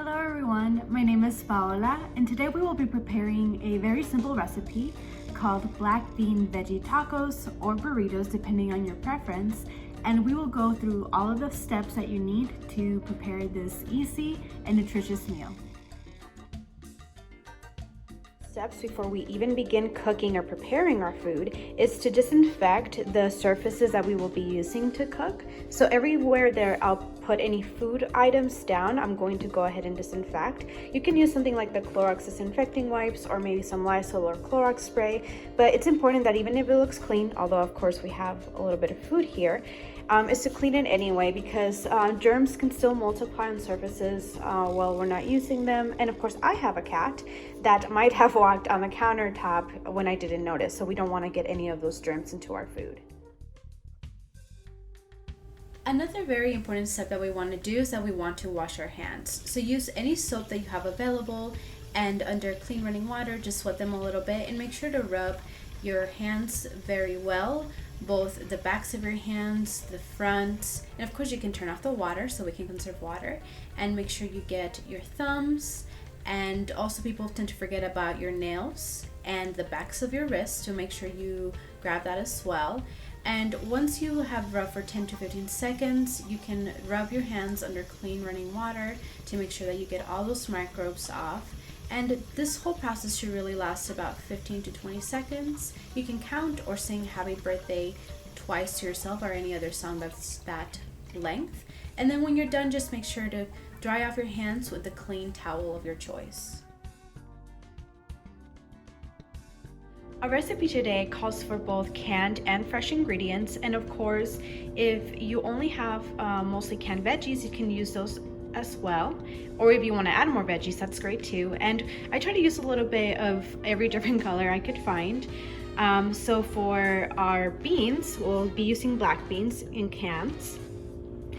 Hello everyone, my name is Paola and today we will be preparing a very simple recipe called black bean veggie tacos or burritos depending on your preference, and we will go through all of the steps that you need to prepare this easy and nutritious meal. Steps before we even begin cooking or preparing our food is to disinfect the surfaces that we will be using to cook. So everywhere there I'll put any food items down, I'm going to go ahead and disinfect. You can use something like the Clorox disinfecting wipes or maybe some Lysol or Clorox spray, but it's important that even if it looks clean, although of course we have a little bit of food here, is to clean it anyway, because germs can still multiply on surfaces while we're not using them. And of course I have a cat that might have walked on the countertop when I didn't notice, so we don't want to get any of those germs into our food. Another very important step that we want to do is that we want to wash our hands. So use any soap that you have available, and under clean running water just wet them a little bit and make sure to rub your hands very well, both the backs of your hands, the fronts, and of course you can turn off the water so we can conserve water, and make sure you get your thumbs, and also people tend to forget about your nails and the backs of your wrists, so make sure you grab that as well. And once you have rubbed for 10 to 15 seconds, you can rub your hands under clean running water to make sure that you get all those microbes off. And this whole process should really last about 15 to 20 seconds. You can count or sing happy birthday twice to yourself or any other song that's that length. And then when you're done, just make sure to dry off your hands with a clean towel of your choice. Our recipe today calls for both canned and fresh ingredients, and of course if you only have mostly canned veggies, you can use those as well, or if you want to add more veggies, that's great too. And I try to use a little bit of every different color I could find. So for our beans, we'll be using black beans in cans,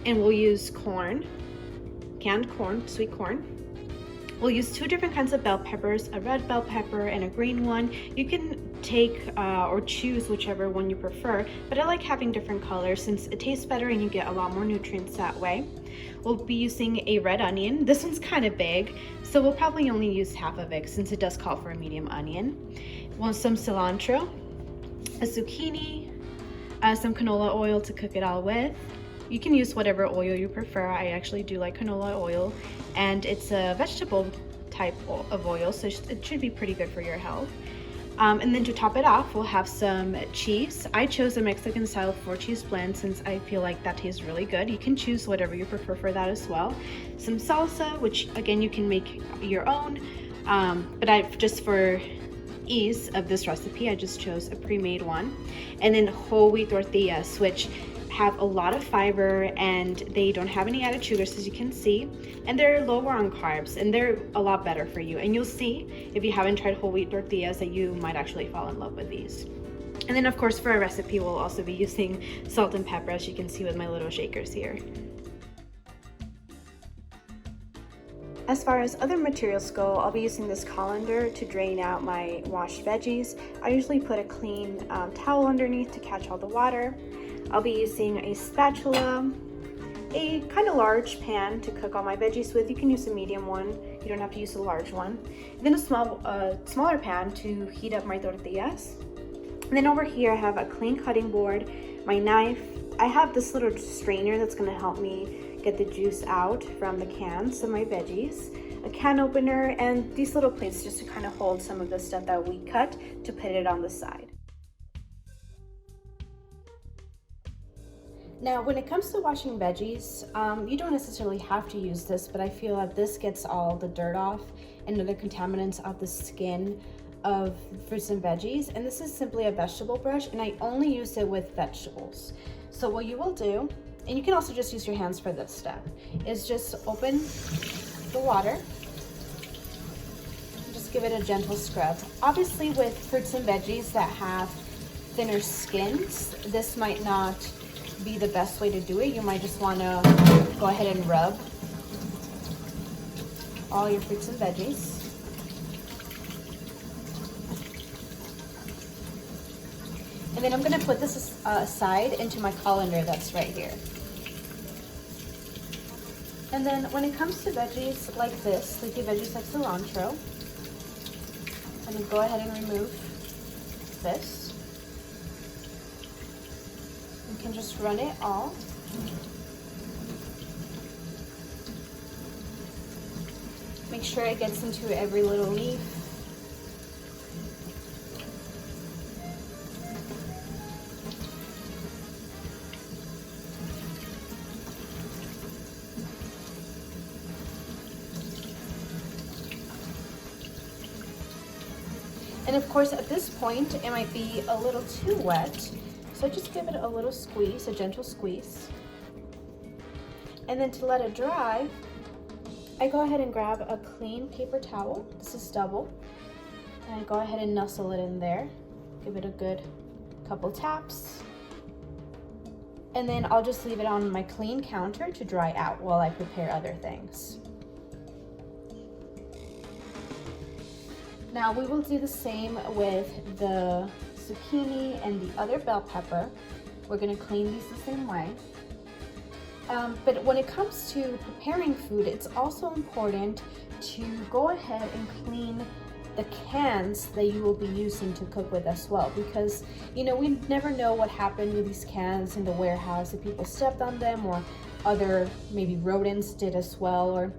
and we'll use corn, canned corn, sweet corn. We'll use two different kinds of bell peppers, a red bell pepper and a green one. You can take or choose whichever one you prefer, but I like having different colors since it tastes better and you get a lot more nutrients that way. We'll be using a red onion. This one's kind of big, so we'll probably only use half of it since it does call for a medium onion. We'll some cilantro, a zucchini, some canola oil to cook it all with. You can use whatever oil you prefer. I actually do like canola oil, and it's a vegetable type of oil, so it should be pretty good for your health. And then to top it off, we'll have some cheese. I chose a Mexican style 4-cheese blend since I feel like that tastes really good. You can choose whatever you prefer for that as well. Some salsa, which again you can make your own, but just for ease of this recipe, I just chose a pre-made one. And then whole wheat tortillas, which have a lot of fiber and they don't have any added sugars, as you can see, and they're lower on carbs and they're a lot better for you. And you'll see if you haven't tried whole wheat tortillas that you might actually fall in love with these. And then of course for our recipe we'll also be using salt and pepper, as you can see with my little shakers here. As far as other materials go, I'll be using this colander to drain out my washed veggies. I usually put a clean towel underneath to catch all the water. I'll be using a spatula, a kind of large pan to cook all my veggies with. You can use a medium one, you don't have to use a large one. And then a smaller pan to heat up my tortillas. And then over here I have a clean cutting board, my knife. I have this little strainer that's going to help me get the juice out from the cans of my veggies, a can opener, and these little plates just to kind of hold some of the stuff that we cut to put it on the side. Now, when it comes to washing veggies, you don't necessarily have to use this, but I feel that this gets all the dirt off and other contaminants off the skin of fruits and veggies. And this is simply a vegetable brush, and I only use it with vegetables. So what you will do, and you can also just use your hands for this step, is just open the water, just give it a gentle scrub. Obviously with fruits and veggies that have thinner skins, this might not be the best way to do it. You might just want to go ahead and rub all your fruits and veggies. And then I'm going to put this aside into my colander that's right here. And then when it comes to veggies like this, leafy veggies like cilantro, I'm gonna go ahead and remove this. You can just run it all. Make sure it gets into every little leaf. And of course, at this point, it might be a little too wet. So just give it a little squeeze, a gentle squeeze. And then to let it dry, I go ahead and grab a clean paper towel. This is double. And I go ahead and nuzzle it in there. Give it a good couple taps. And then I'll just leave it on my clean counter to dry out while I prepare other things. Now we will do the same with the zucchini and the other bell pepper. We're gonna clean these the same way. But when it comes to preparing food, it's also important to go ahead and clean the cans that you will be using to cook with as well, because you know, we never know what happened with these cans in the warehouse, if people stepped on them or other maybe rodents did as well, or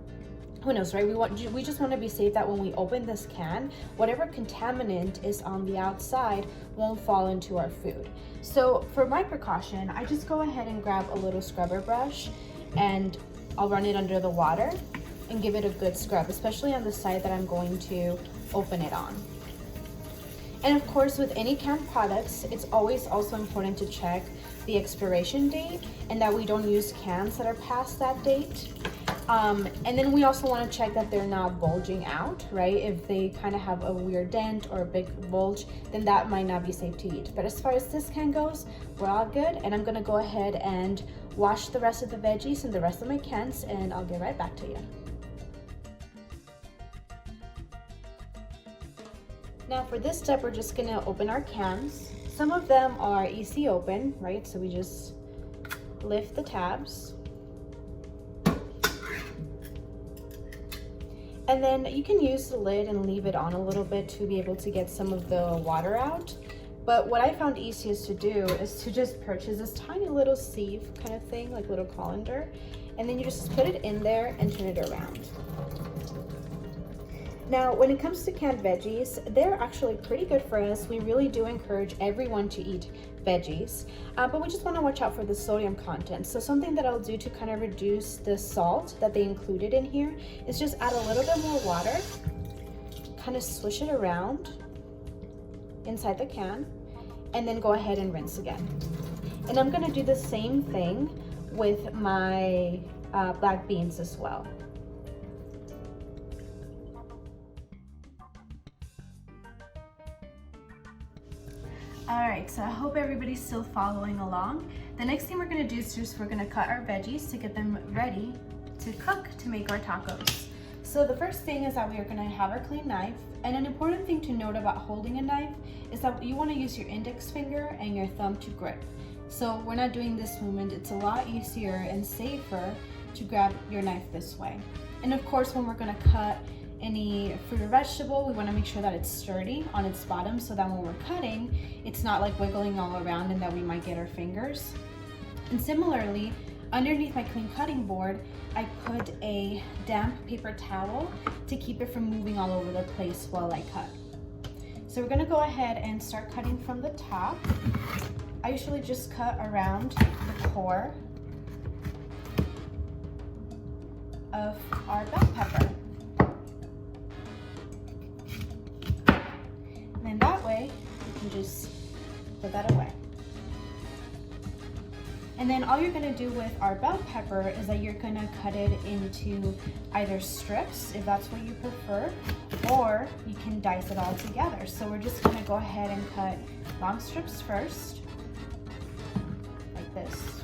who knows, right? We just want to be safe that when we open this can, whatever contaminant is on the outside won't fall into our food. So for my precaution, I just go ahead and grab a little scrubber brush and I'll run it under the water and give it a good scrub, especially on the side that I'm going to open it on. And of course, with any canned products, it's always also important to check the expiration date and that we don't use cans that are past that date. And then we also want to check that they're not bulging out, right? If they kind of have a weird dent or a big bulge, then that might not be safe to eat. But as far as this can goes, we're all good. And I'm gonna go ahead and wash the rest of the veggies and the rest of my cans, and I'll get right back to you. Now for this step, we're just gonna open our cans. Some of them are easy open, right? So we just lift the tabs. And then you can use the lid and leave it on a little bit to be able to get some of the water out. But what I found easiest to do is to just purchase this tiny little sieve kind of thing, like little colander. And then you just put it in there and turn it around. Now, when it comes to canned veggies, they're actually pretty good for us. We really do encourage everyone to eat veggies, but we just want to watch out for the sodium content. So something that I'll do to kind of reduce the salt that they included in here is just add a little bit more water, kind of swish it around inside the can, and then go ahead and rinse again. And I'm going to do the same thing with my black beans as well. All right, so I hope everybody's still following along. The next thing we're gonna do is we're gonna cut our veggies to get them ready to cook to make our tacos. So the first thing is that we are gonna have our clean knife. And an important thing to note about holding a knife is that you wanna use your index finger and your thumb to grip. So we're not doing this movement. It's a lot easier and safer to grab your knife this way. And of course, when we're gonna cut any fruit or vegetable, we want to make sure that it's sturdy on its bottom so that when we're cutting, it's not like wiggling all around and that we might get our fingers. And similarly, underneath my clean cutting board, I put a damp paper towel to keep it from moving all over the place while I cut. So we're going to go ahead and start cutting from the top. I usually just cut around the core of our bell pepper. And that way, you can just put that away. And then all you're gonna do with our bell pepper is that you're gonna cut it into either strips, if that's what you prefer, or you can dice it all together. So we're just gonna go ahead and cut long strips first, like this.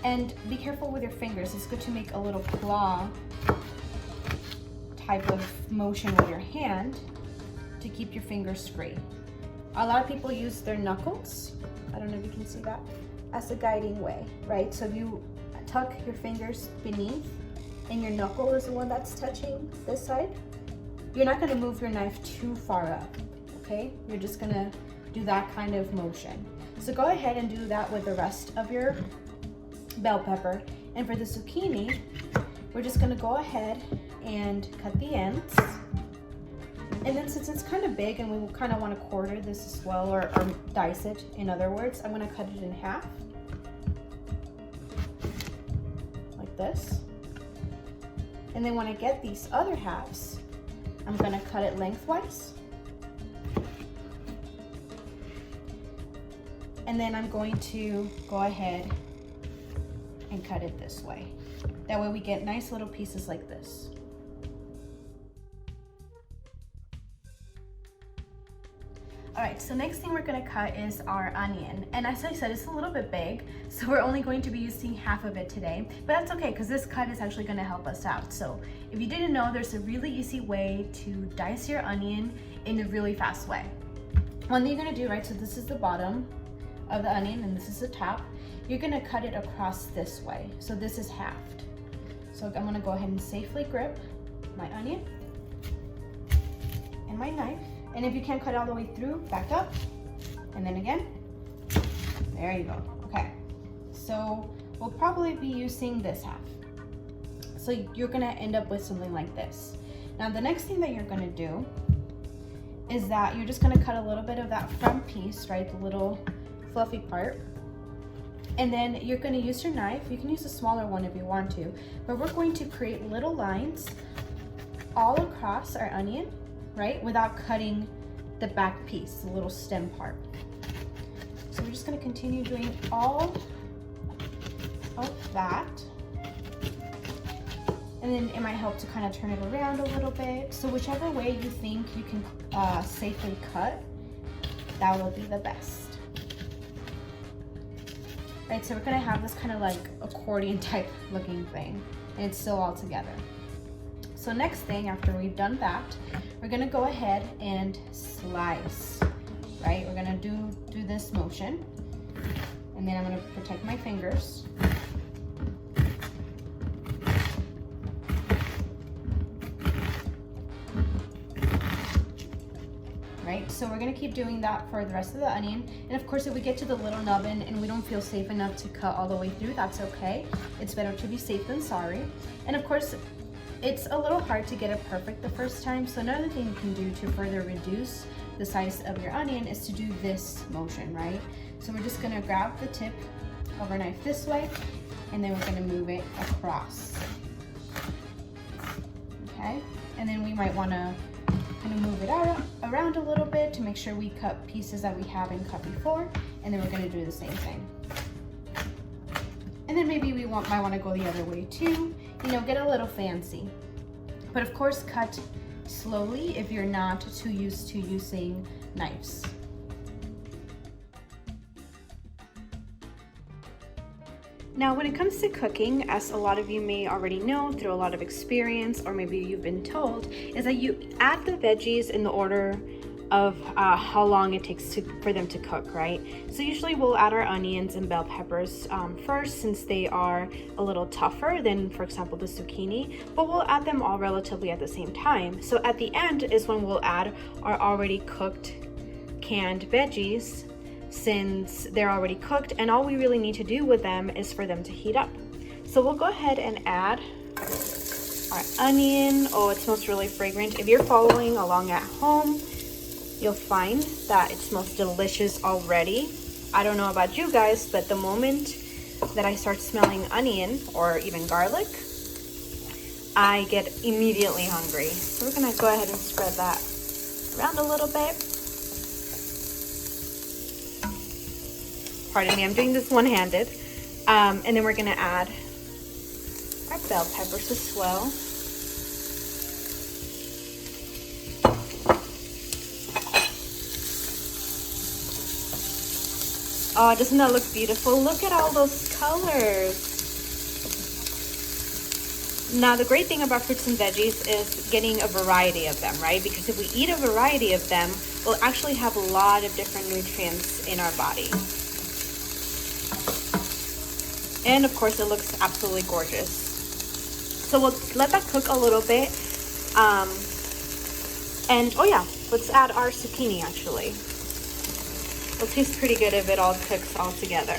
And be careful with your fingers. It's good to make a little claw type of motion with your hand to keep your fingers free. A lot of people use their knuckles, I don't know if you can see that, as a guiding way, right? So if you tuck your fingers beneath and your knuckle is the one that's touching this side. You're not gonna move your knife too far up, okay? You're just gonna do that kind of motion. So go ahead and do that with the rest of your bell pepper. And for the zucchini, we're just gonna go ahead and cut the ends. And then since it's kind of big and we kind of want to quarter this as well, or dice it, in other words, I'm going to cut it in half. Like this. And then when I get these other halves, I'm going to cut it lengthwise. And then I'm going to go ahead and cut it this way. That way we get nice little pieces like this. All right, so next thing we're gonna cut is our onion. And as I said, it's a little bit big, so we're only going to be using half of it today, but that's okay because this cut is actually gonna help us out. So if you didn't know, there's a really easy way to dice your onion in a really fast way. One thing you're gonna do, right, so this is the bottom of the onion and this is the top. You're gonna cut it across this way. So this is halved. So I'm gonna go ahead and safely grip my onion and my knife. And if you can't cut all the way through, back up, and then again, there you go. Okay, so we'll probably be using this half. So you're gonna end up with something like this. Now the next thing that you're gonna do is that you're just gonna cut a little bit of that front piece, right, the little fluffy part. And then you're gonna use your knife. You can use a smaller one if you want to, but we're going to create little lines all across our onion, right, without cutting the back piece, the little stem part. So we're just gonna continue doing all of that. And then it might help to kind of turn it around a little bit. So whichever way you think you can safely cut, that will be the best. Right, so we're gonna have this kind of like accordion type looking thing, and it's still all together. So next thing, after we've done that, we're gonna go ahead and slice, right? We're gonna do this motion, and then I'm gonna protect my fingers. Right, so we're gonna keep doing that for the rest of the onion. And of course, if we get to the little nubbin and we don't feel safe enough to cut all the way through, that's okay. It's better to be safe than sorry. And of course, it's a little hard to get it perfect the first time, so another thing you can do to further reduce the size of your onion is to do this motion, right? So we're just gonna grab the tip of our knife this way, and then we're gonna move it across. Okay, and then we might wanna kind of move it around a little bit to make sure we cut pieces that we haven't cut before, and then we're gonna do the same thing. And then maybe we might wanna go the other way too, you know, get a little fancy. But of course, cut slowly if you're not too used to using knives. Now, when it comes to cooking, as a lot of you may already know through a lot of experience, or maybe you've been told, is that you add the veggies in the order of how long it takes for them to cook, right? So usually we'll add our onions and bell peppers first, since they are a little tougher than, for example, the zucchini, but we'll add them all relatively at the same time. So at the end is when we'll add our already cooked canned veggies, since they're already cooked, and all we really need to do with them is for them to heat up. So we'll go ahead and add our onion. Oh, it smells really fragrant. If you're following along at home, you'll find that it smells delicious already. I don't know about you guys, but the moment that I start smelling onion or even garlic, I get immediately hungry. So we're gonna go ahead and spread that around a little bit. Pardon me, I'm doing this one-handed. And then we're gonna add our bell peppers as well. Oh, doesn't that look beautiful? Look at all those colors. Now, the great thing about fruits and veggies is getting a variety of them, right? Because if we eat a variety of them, we'll actually have a lot of different nutrients in our body. And of course it looks absolutely gorgeous. So we'll let that cook a little bit. And oh yeah, let's add our zucchini actually. It'll taste pretty good if it all cooks all together.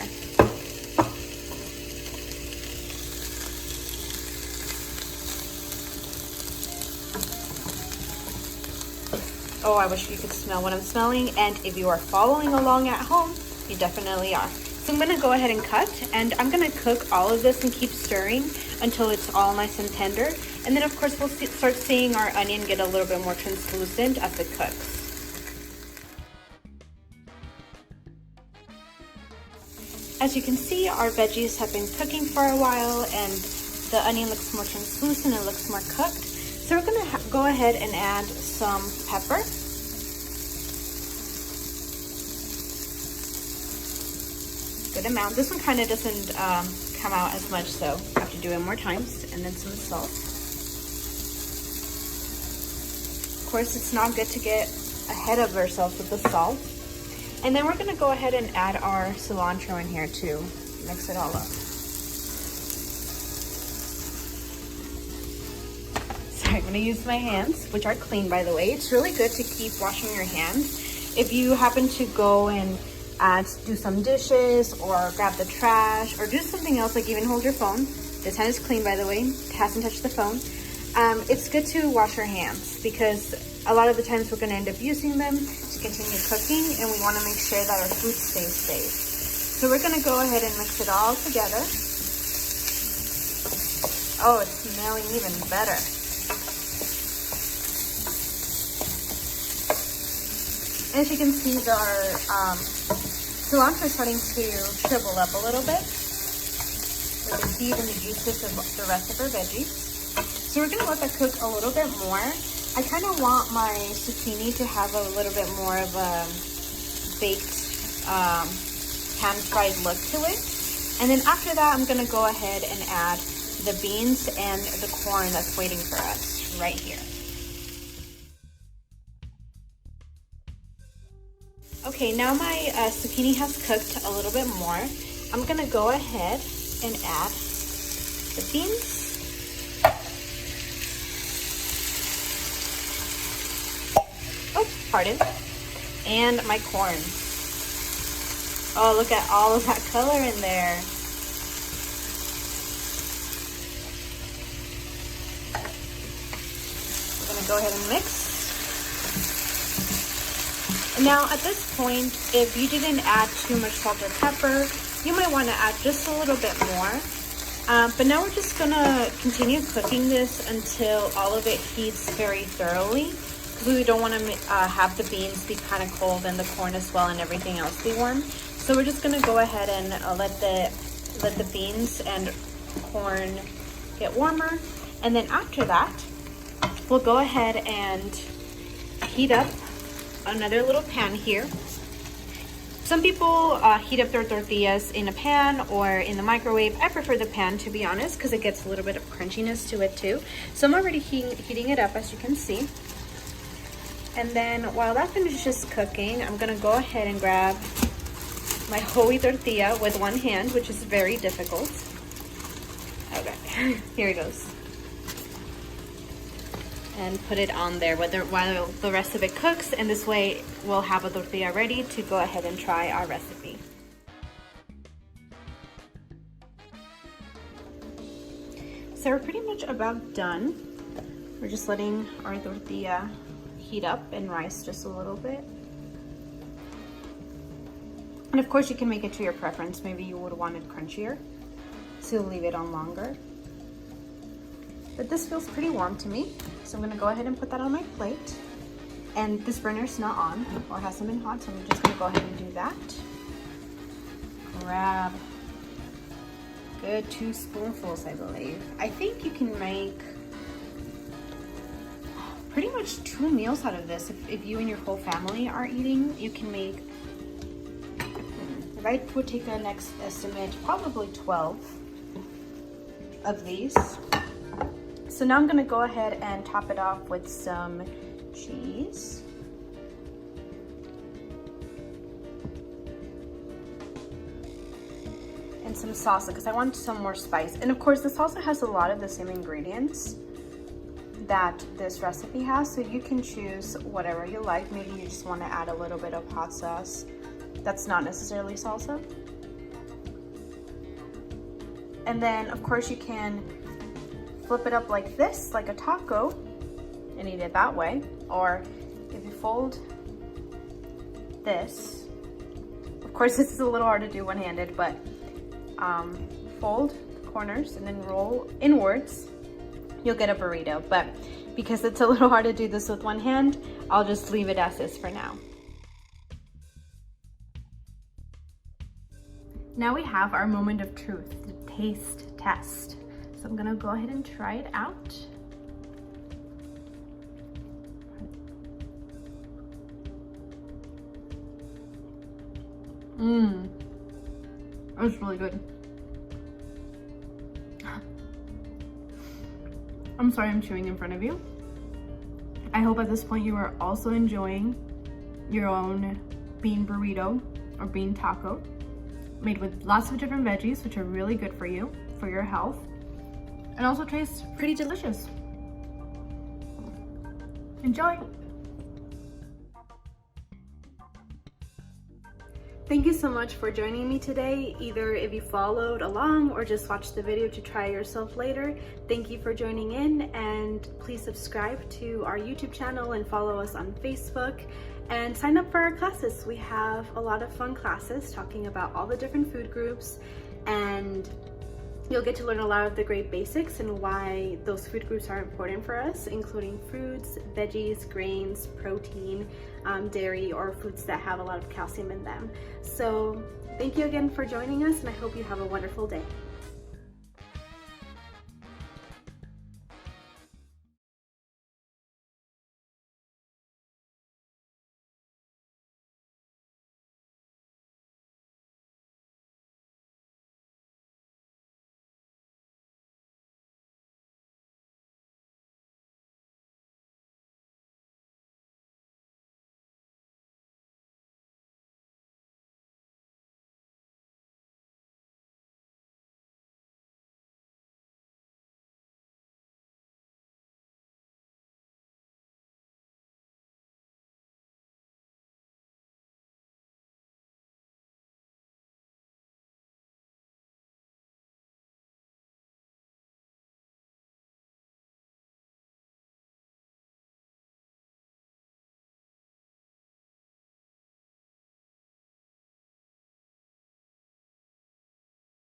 Oh, I wish you could smell what I'm smelling, and if you are following along at home, you definitely are. So I'm gonna go ahead and cut, and I'm gonna cook all of this and keep stirring until it's all nice and tender. And then of course we'll start seeing our onion get a little bit more translucent as it cooks. As you can see, our veggies have been cooking for a while, and the onion looks more translucent, it looks more cooked. So we're gonna go ahead and add some pepper. Good amount. This one kind of doesn't come out as much, so I have to do it more times. And then some salt. Of course, it's not good to get ahead of ourselves with the salt. And then we're gonna go ahead and add our cilantro in here too. Mix it all up. I'm gonna use my hands, which are clean by the way. It's really good to keep washing your hands. If you happen to go and do some dishes or grab the trash or do something else, like even hold your phone. This hand is clean by the way, it hasn't touched the phone. It's good to wash your hands because a lot of the times we're gonna end up using them to continue cooking, and we wanna make sure that our food stays safe. So we're gonna go ahead and mix it all together. Oh, it's smelling even better. As you can see, our cilantro is starting to shrivel up a little bit with the heat and the juices of the rest of our veggies. So we're gonna let that cook a little bit more. I kind of want my zucchini to have a little bit more of a baked, pan-fried look to it. And then after that, I'm gonna go ahead and add the beans and the corn that's waiting for us right here. Okay, now my zucchini has cooked a little bit more. I'm gonna go ahead and add the beans. Oh, pardon. And my corn. Oh, look at all of that color in there. We're gonna go ahead and mix. Now at this point, if you didn't add too much salt or pepper, you might want to add just a little bit more. But now we're just gonna continue cooking this until all of it heats very thoroughly, because we don't want to have the beans be kind of cold and the corn as well and everything else be warm. So we're just gonna go ahead and let the beans and corn get warmer, and then after that, we'll go ahead and heat up another little pan here. Some people heat up their tortillas in a pan or in the microwave. I prefer the pan, to be honest, because it gets a little bit of crunchiness to it too. So I'm already heating it up, as you can see. And then while that finishes cooking, I'm gonna go ahead and grab my whole tortilla with one hand, which is very difficult. Okay, here it goes. And put it on there while the rest of it cooks, and this way we'll have a tortilla ready to go ahead and try our recipe. So we're pretty much about done. We're just letting our tortilla heat up and rise just a little bit. And of course you can make it to your preference. Maybe you would want it crunchier, so you'll leave it on longer. But this feels pretty warm to me, so I'm gonna go ahead and put that on my plate. And this burner's not on, or hasn't been hot, so I'm just gonna go ahead and do that. Grab good 2 spoonfuls, I believe. I think you can make pretty much 2 meals out of this. If you and your whole family are eating, you can make, if I would take a next estimate, probably 12 of these. So now I'm gonna go ahead and top it off with some cheese. And and some salsa because I want some more spice. And of course, the salsa has a lot of the same ingredients that this recipe has, so you can choose whatever you like. Maybe you just want to add a little bit of hot sauce that's not necessarily salsa. And then of course you can flip it up like this, like a taco, and eat it that way. Or if you fold this, of course this is a little hard to do one-handed, but fold the corners and then roll inwards, you'll get a burrito. But because it's a little hard to do this with one hand, I'll just leave it as is for now. Now we have our moment of truth, the taste test. So I'm gonna go ahead and try it out. It's really good. I'm sorry I'm chewing in front of you. I hope at this point you are also enjoying your own bean burrito or bean taco, made with lots of different veggies, which are really good for you, for your health, and also tastes pretty delicious. Enjoy! Thank you so much for joining me today, either if you followed along or just watched the video to try yourself later. Thank you for joining in, and please subscribe to our YouTube channel and follow us on Facebook, and sign up for our classes. We have a lot of fun classes talking about all the different food groups, and you'll get to learn a lot of the great basics and why those food groups are important for us, including fruits, veggies, grains, protein, dairy, or foods that have a lot of calcium in them. So thank you again for joining us, and I hope you have a wonderful day.